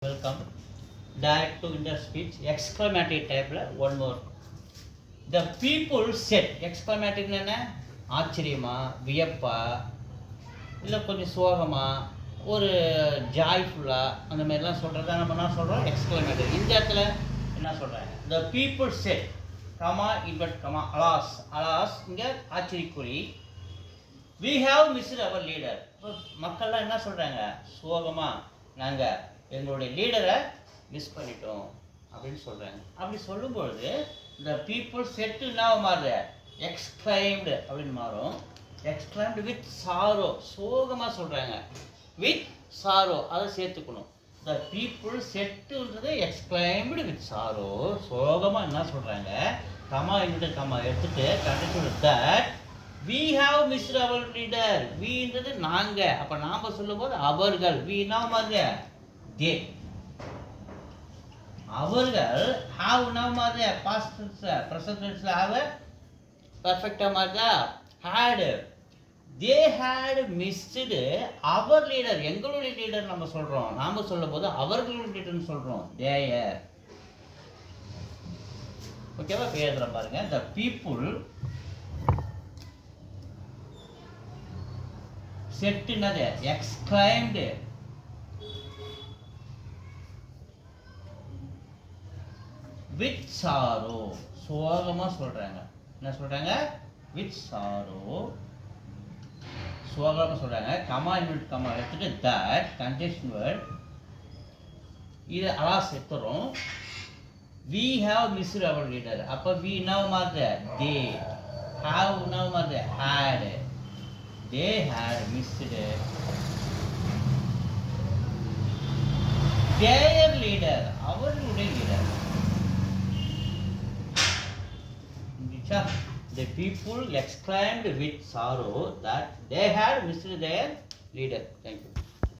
Welcome. Direct to inter speech. Exclamatory type one more. The people said. Exclamatory என்ன ஆச்சரியமா வியப்பா இல்லை கொஞ்சம் சோகமா ஒரு ஜாய்ஃபுல்லாக அந்த மாதிரிலாம் சொல்கிறத நம்ம என்ன சொல்கிறோம் எக்ஸ்க்ளமேட்டரி. இந்த இடத்துல என்ன சொல்கிறாங்க? The people said comma invert comma alas alas இங்கே ஆச்சரியக்குறி. We have missed our leader. மக்கள்லாம் என்ன சொல்கிறாங்க? சோகமாக நாங்கள் எங்களுடைய லீடரை மிஸ் பண்ணிட்டோம் அப்படின்னு சொல்கிறாங்க. அப்படி சொல்லும்பொழுது இந்த பீப்புள் செட்டு என்ன மாறுது? எக்ஸ்க்ளைம்டு அப்படின்னு மாறும். எக்ஸ்க்ளைம்டு வித் சாரோ, சோகமாக சொல்கிறாங்க. வித் சாரோ அதை சேர்த்துக்கணும். த பீப்புள் செட்டுன்றது எக்ஸ்க்ளைம்டு வித் சாரோ, சோகமாக என்ன சொல்கிறாங்க? கமா இன்ட்டு கமா எடுத்துட்டு கண்டிப்பாக that we have missed our leader. வீன்றது நாங்கள், அப்போ நாம் சொல்லும்போது அவர்கள். we என்ன மாதிரி? they. அவர்கள் have now மாதிரி past tense, present tense have perfect மாதிரி had. they had missed our leader. எங்களுடைய லீடர் நம்ம சொல்றோம். நாம சொல்லும்போது அவர்களுடைய லீடர்னு சொல்றோம். their. ஓகேவா? பேர்ல பாருங்க. the people said என்னது? exclaimed வித் சாரோ, சோகமாக சொல்கிறாங்க. என்ன சொல்கிறாங்க? வித் சாரோ, சோகமாக சொல்கிறாங்க. கமா இன்வெர்ட் கமா எடுத்துட்டு தட் கன்ஜெக்ஷன் வேர்ட் இது alas எடுத்துறோம். we have missed our leader. அப்போ we now மாதிரி they have now மாதிரி had. they had missed their leader. அவர்களுடைய leader. The people exclaimed with sorrow that they had missed their leader. Thank you.